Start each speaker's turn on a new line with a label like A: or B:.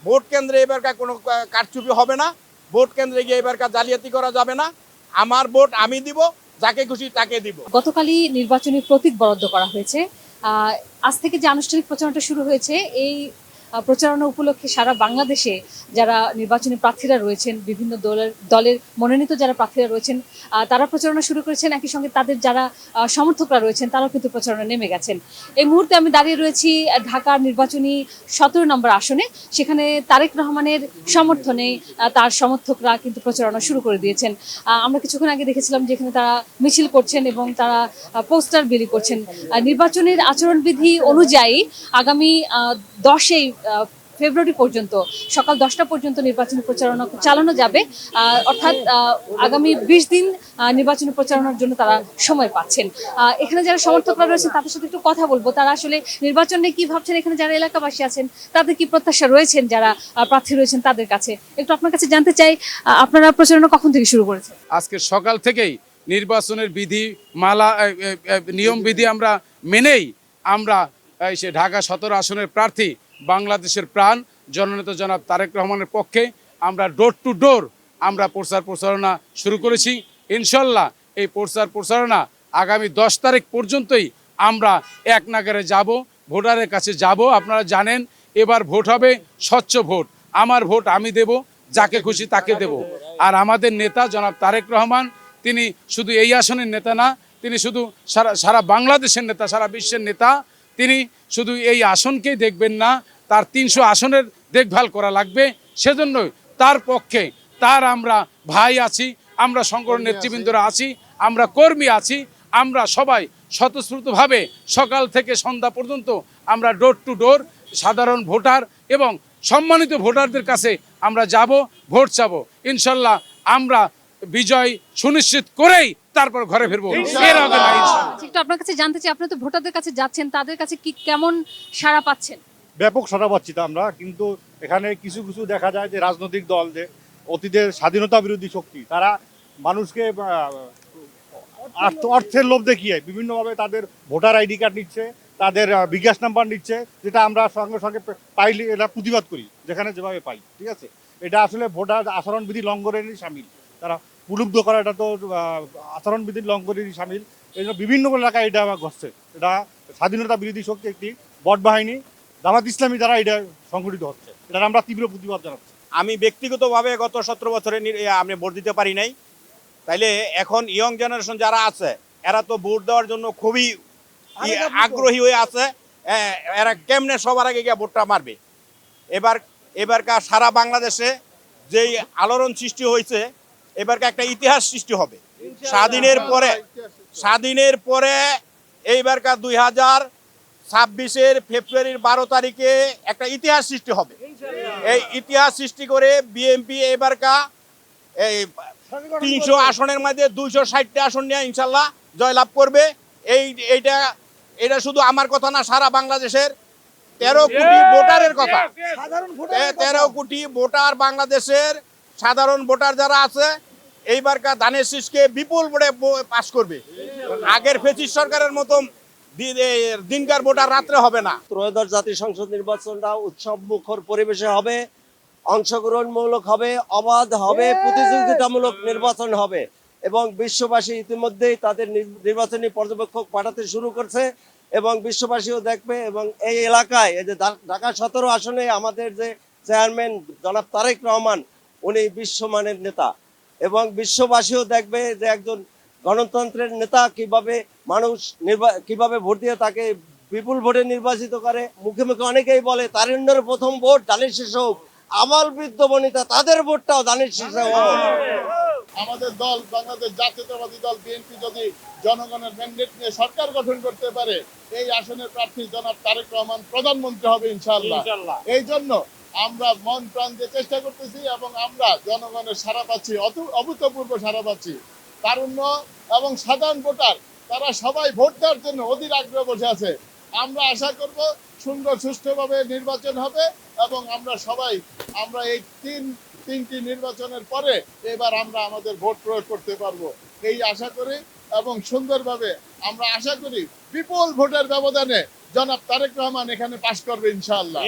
A: Vote কেন্দ্রে এবারকার কোনো কারচুপি হবে না, ভোট কেন্দ্রে গিয়ে এবারকার জালিয়াতি করা যাবে না। আমার ভোট আমি দিব, যাকে খুশি তাকে দিব।
B: গতকালই নির্বাচনী প্রতীক বরাদ্দ করা হয়েছে। আজ থেকে যে আনুষ্ঠানিক প্রচারণাটা শুরু হয়েছে, এই প্রচারণা উপলক্ষে সারা বাংলাদেশে যারা নির্বাচনী প্রার্থীরা রয়েছেন, বিভিন্ন দলের মনোনীত যারা প্রার্থীরা রয়েছেন, তারা প্রচারণা শুরু করেছেন। একই সঙ্গে তাদের যারা সমর্থকরা রয়েছেন তারাও কিন্তু প্রচারণা নেমে গেছেন। এই মুহূর্তে আমি দাঁড়িয়ে রয়েছি ঢাকার নির্বাচনী 17 নম্বর আসনে। সেখানে তারেক রহমানের সমর্থনে তার সমর্থকরা কিন্তু প্রচারণা শুরু করে দিয়েছেন। আমরা কিছুক্ষণ আগে দেখেছিলাম যেখানে তারা মিছিল করছেন এবং তারা পোস্টার বিলি করছেন। নির্বাচনের আচরণবিধি অনুযায়ী আগামী 10 ফেব্রুয়ারি পর্যন্ত সকাল 10টা পর্যন্ত নির্বাচনী প্রচারণা চালানো যাবে। অর্থাৎ আগামী 20 দিন নির্বাচনী প্রচারণার জন্য তারা সময় পাচ্ছেন। এখানে যারা সমর্থকরা রয়েছেন তাদের সাথে একটু কথা বলবো, তারা আসলে নির্বাচন নিয়ে কি ভাবছেন, এখানে যারা এলাকাবাসী আছেন তাদের কি প্রত্যাশা রয়েছেন, যারা প্রার্থী রয়েছেন তাদের কাছে একটু আপনার কাছে জানতে চাই। আপনারা প্রচারণা কখন থেকে শুরু করেছেন?
C: আজকে সকাল থেকেই নির্বাচনের বিধি মালা নিয়ম বিধি আমরা মেনেই আমরা সে ঢাকা 17 আসনের প্রার্থী বাংলাদেশের প্রাণ জননেতা জনাব তারেক রহমানের পক্ষে আমরা ডোর টু ডোর আমরা প্রচারণা শুরু করেছি। ইনশাল্লাহ এই প্রচারণা আগামী 10 তারিখ পর্যন্তই আমরা এক নাগারে যাব, ভোটারের কাছে যাব। আপনারা জানেন এবার ভোট হবে স্বচ্ছ ভোট। আমার ভোট আমি দেব, যাকে খুশি তাকে দেব। আর আমাদের নেতা জনাব তারেক রহমান তিনি শুধু এই আসনের নেতা না, তিনি শুধু সারা বাংলাদেশের নেতা, সারা বিশ্বের নেতা। তিনি শুধু এই আসনকেই দেখবেন না, তার 300 আসনের দেখভাল করা লাগবে। সেজন্য তার পক্ষে তার আমরা ভাই আছি, আমরা সংগঠন নেতৃবৃন্দরা আছি, আমরা কর্মী আছি। আমরা সবাই স্বতঃস্ফূর্তভাবে সকাল থেকে সন্ধ্যা পর্যন্ত আমরা ডোর টু ডোর সাধারণ ভোটার এবং সম্মানিত ভোটারদের কাছে আমরা যাব, ভোট চাব। ইনশাল্লাহ আমরা বিজয় সুনিশ্চিত করেই তারপর ঘরে ফিরবো। এর আগে না।
B: একটু আপনার কাছে জানতে চাই, আপনি তো ভোটারদের কাছে যাচ্ছেন, তাদের কাছে কি কেমন সাড়া পাচ্ছেন?
D: ব্যাপক সাড়া পাচ্ছি তো আমরা, কিন্তু এখানে কিছু কিছু দেখা যায় যে রাজনৈতিক দল যে অতীতের স্বাধীনতা বিরোধী শক্তি, তারা মানুষকে অর্থের লোভ দেখিয়ে বিভিন্নভাবে তাদের ভোটার আইডি কার্ড নিচ্ছে, তাদের বিকাশ নাম্বার নিচ্ছে, যেটা আমরা সঙ্গে সঙ্গে পাইলে এটা প্রতিবাদ করি যেখানে যেভাবে পাই। ঠিক আছে, এটা আসলে ভোটার আচরণবিধি লঙ্ঘনেরই সামিল। তারা প্রলুব্ধ করা এটা তো আচরণবিধির লঙ্ঘনেরই সামিল। এই জন্য বিভিন্ন এলাকায় এটা ঘটছে। এটা স্বাধীনতা বিরোধী শক্তি একটি বট বাহিনী জামাত ইসলামী দ্বারা এটা সংগঠিত হচ্ছে। এটা আমরা তীব্র প্রতিবাদ জানাচ্ছি।
A: আমি ব্যক্তিগতভাবে গত 17 বছরে আমি ভোট দিতে পারি নাই। তাইলে এখন ইয়ং জেনারেশন যারা আছে এরা তো ভোট দেওয়ার জন্য খুবই আগ্রহী হয়ে আছে। এরা কেমনে সবার আগে গিয়ে ভোটটা মারবে। এবারকার সারা বাংলাদেশে যেই আলোড়ন সৃষ্টি হয়েছে, এবারকার একটা ইতিহাস সৃষ্টি হবে। স্বাধীনের পরে এইবারকার 2026-এর ফেব্রুয়ারির 12 তারিখে একটা ইতিহাস সৃষ্টি হবে। এই ইতিহাস সৃষ্টি করে বিএনপি এবারকার এই 300 আসনের মধ্যে 260টা আসন নিয়ে ইনশাল্লাহ জয়লাভ করবে। এটা শুধু আমার কথা না, সারা বাংলাদেশের 13 কোটি ভোটারের কথা। 13 কোটি ভোটার, বাংলাদেশের সাধারণ ভোটার যারা আছে এইবারকার ধানের শীষকে বিপুল ভোটে পাস করবে। আগের ফেসিস সরকারের মতো দিনকার ভোটার রাত্রে হবে না।
E: ত্রয়োদশ জাতীয় সংসদ নির্বাচনটা উৎসব মুখর পরিবেশে হবে, অংশগ্রহণমূলক হবে, অবাধ হবে, প্রতিযোগিতামূলক নির্বাচন হবে এবং বিশ্ববাসী ইতিমধ্যেই তাদের নির্বাচনী পর্যবেক্ষক পাঠাতে শুরু করছে এবং বিশ্ববাসীও দেখবে। এবং এই এলাকায় এই যে ঢাকা 17 আসনে আমাদের যে চেয়ারম্যান জনাব তারেক রহমান, উনি বিশ্বমানের নেতা এবং বিশ্ববাসীও দেখবে যে একজন গণতন্ত্রের নেতা কিভাবে মানুষ কিভাবে ভোট দিয়ে তাকে বিপুল ভোটে নির্বাচিত করে। মুখে মুখে অনেকেই বলে তারুণ্যের প্রথম ভোট ধানের শীষে হোক, আবাল বৃদ্ধ বনিতা তাদের ভোটটাও ধানের শীষে হোক।
F: আমাদের দল বাংলাদেশ জাতীয়তাবাদী দল বিএনপি যদি জনগণের ম্যান্ডেট নিয়ে সরকার গঠন করতে পারে, এই আসনের প্রার্থী জনাব তারেক রহমান প্রধানমন্ত্রী হবে ইনশাআল্লাহ। এই জন্য আমরা মন প্রাণ দিয়ে চেষ্টা করতেছি এবং আমরা জনগণের সাড়া পাচ্ছি, অভূতপূর্ব সাড়া পাচ্ছি। তারুণ্য এবং সাধারণ ভোটার তারা সবাই ভোট দেওয়ার জন্য অধীর আগ্রহ বসে আছে। আমরা আশা করব সুন্দর সুষ্ঠুভাবে নির্বাচন হবে এবং আমরা এই তিনটি নির্বাচনের পরে এবার আমরা আমাদের ভোট প্রয়োগ করতে পারবো এই আশা করি এবং সুন্দরভাবে আমরা আশা করি বিপুল ভোটের ব্যবধানে জনাব তারেক রহমান এখানে পাশ করবে ইনশাআল্লাহ।